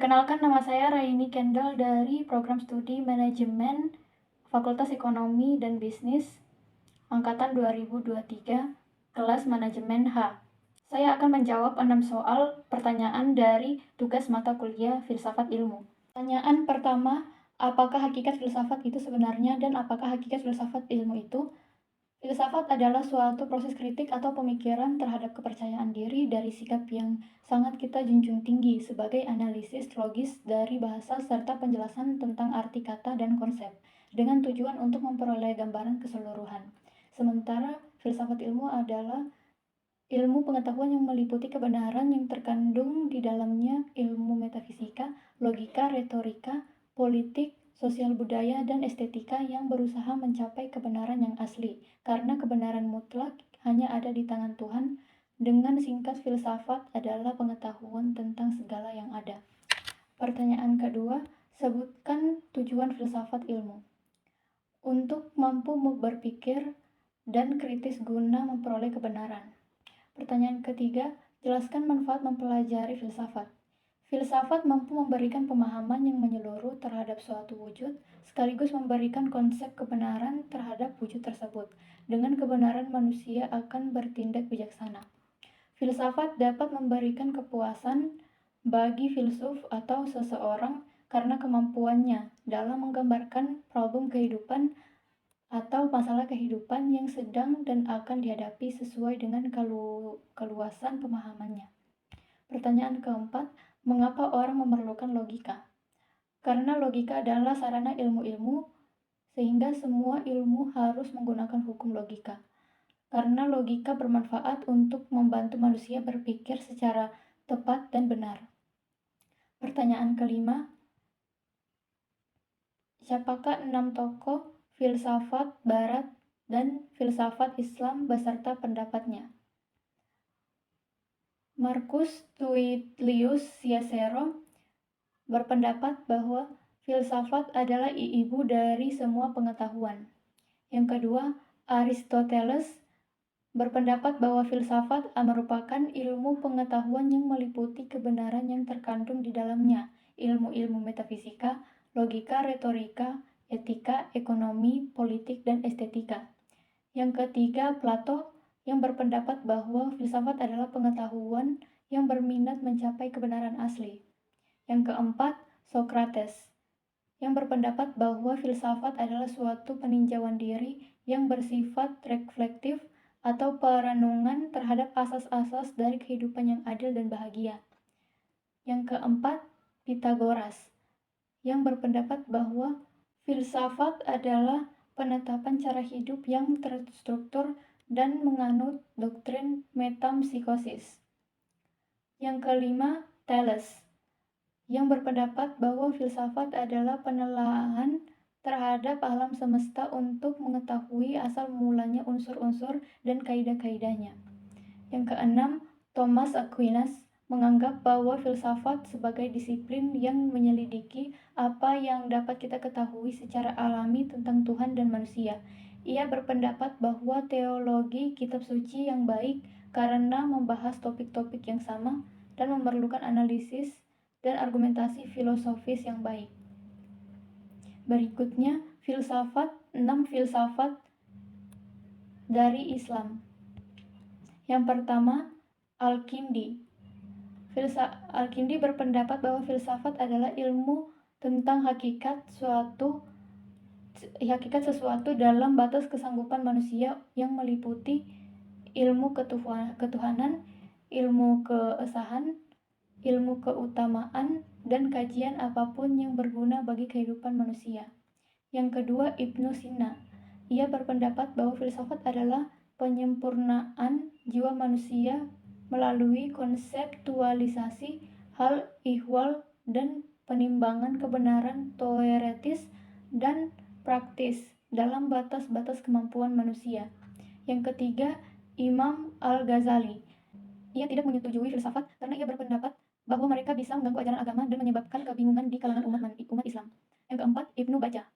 Perkenalkan, nama saya Raini Kendall dari Program Studi Manajemen Fakultas Ekonomi dan Bisnis Angkatan 2023, kelas Manajemen H. Saya akan menjawab 6 soal pertanyaan dari tugas mata kuliah Filsafat Ilmu. Pertanyaan pertama, apakah hakikat filsafat itu sebenarnya dan apakah hakikat filsafat ilmu itu? Filsafat adalah suatu proses kritik atau pemikiran terhadap kepercayaan diri dari sikap yang sangat kita junjung tinggi sebagai analisis logis dari bahasa serta penjelasan tentang arti kata dan konsep, dengan tujuan untuk memperoleh gambaran keseluruhan. Sementara filsafat ilmu adalah ilmu pengetahuan yang meliputi kebenaran yang terkandung di dalamnya ilmu metafisika, logika, retorika, politik, sosial budaya, dan estetika yang berusaha mencapai kebenaran yang asli, karena kebenaran mutlak hanya ada di tangan Tuhan. Dengan singkat, filsafat adalah pengetahuan tentang segala yang ada. Pertanyaan kedua, sebutkan tujuan filsafat ilmu. Untuk mampu berpikir dan kritis guna memperoleh kebenaran. Pertanyaan ketiga, jelaskan manfaat mempelajari filsafat. Filsafat mampu memberikan pemahaman yang menyeluruh terhadap suatu wujud, sekaligus memberikan konsep kebenaran terhadap wujud tersebut. Dengan kebenaran, manusia akan bertindak bijaksana. Filsafat dapat memberikan kepuasan bagi filsuf atau seseorang karena kemampuannya dalam menggambarkan problem kehidupan atau masalah kehidupan yang sedang dan akan dihadapi sesuai dengan keluasan pemahamannya. Pertanyaan keempat, mengapa orang memerlukan logika? Karena logika adalah sarana ilmu-ilmu, sehingga semua ilmu harus menggunakan hukum logika. Karena logika bermanfaat untuk membantu manusia berpikir secara tepat dan benar. Pertanyaan kelima, siapakah 6 tokoh filsafat Barat dan filsafat Islam beserta pendapatnya? Marcus Tullius Cicero berpendapat bahwa filsafat adalah ibu dari semua pengetahuan. Yang kedua, Aristoteles berpendapat bahwa filsafat merupakan ilmu pengetahuan yang meliputi kebenaran yang terkandung di dalamnya, ilmu-ilmu metafisika, logika, retorika, etika, ekonomi, politik, dan estetika. Yang ketiga, Plato yang berpendapat bahwa filsafat adalah pengetahuan yang berminat mencapai kebenaran asli. Yang keempat, Socrates yang berpendapat bahwa filsafat adalah suatu peninjauan diri yang bersifat reflektif atau perenungan terhadap asas-asas dari kehidupan yang adil dan bahagia. Yang keempat, Pythagoras yang berpendapat bahwa filsafat adalah penetapan cara hidup yang terstruktur dan menganut doktrin metempsikosis. Yang kelima, Thales yang berpendapat bahwa filsafat adalah penelaahan terhadap alam semesta untuk mengetahui asal mulanya unsur-unsur dan kaidah-kaidahnya. Yang keenam, Thomas Aquinas menganggap bahwa filsafat sebagai disiplin yang menyelidiki apa yang dapat kita ketahui secara alami tentang Tuhan dan manusia. Ia berpendapat bahwa teologi kitab suci yang baik karena membahas topik-topik yang sama dan memerlukan analisis dan argumentasi filosofis yang baik. Berikutnya, 6 filsafat dari Islam. Yang pertama, Al-Kindi. Al-Kindi berpendapat bahwa filsafat adalah ilmu tentang hakikat sesuatu dalam batas kesanggupan manusia yang meliputi ilmu ketuhanan, ilmu keesahan, ilmu keutamaan, dan kajian apapun yang berguna bagi kehidupan manusia. Yang kedua, Ibnu Sina. Ia berpendapat bahwa filsafat adalah penyempurnaan jiwa manusia melalui konseptualisasi hal ihwal dan penimbangan kebenaran teoretis dan praktis dalam batas-batas kemampuan manusia. Yang ketiga, Imam Al-Ghazali. Ia tidak menyetujui filsafat karena ia berpendapat bahwa mereka bisa mengganggu ajaran agama dan menyebabkan kebingungan di kalangan umat Islam. Yang keempat, Ibnu Baca.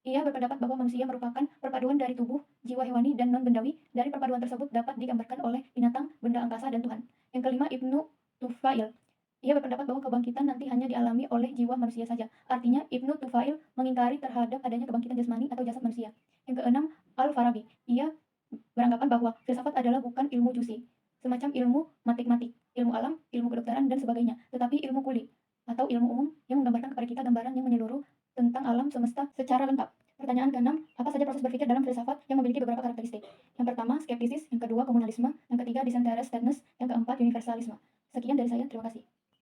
Ia berpendapat bahwa manusia merupakan perpaduan dari tubuh, jiwa hewani, dan non-bendawi. Dari perpaduan tersebut dapat digambarkan oleh binatang, benda angkasa, dan Tuhan. Yang kelima, Ibnu Tufail. Ia berpendapat bahwa kebangkitan nanti hanya dialami oleh jiwa manusia saja. Artinya, Ibnu Tufail mengingkari terhadap adanya kebangkitan jasmani atau jasad manusia. Yang keenam, Al-Farabi. Ia beranggapan bahwa filsafat adalah bukan ilmu juzi, semacam ilmu matematik, ilmu alam, ilmu kedokteran, dan sebagainya, tetapi ilmu kuli atau ilmu umum yang menggambarkan kepada kita gambaran yang menyeluruh tentang alam semesta secara lengkap. Pertanyaan keenam, apa saja proses berpikir dalam filsafat yang memiliki beberapa karakteristik? Yang pertama, skeptisis, yang kedua, komunalisme, yang ketiga, disinterestedness, yang keempat, universalisme. Sekian dari saya, terima kasih.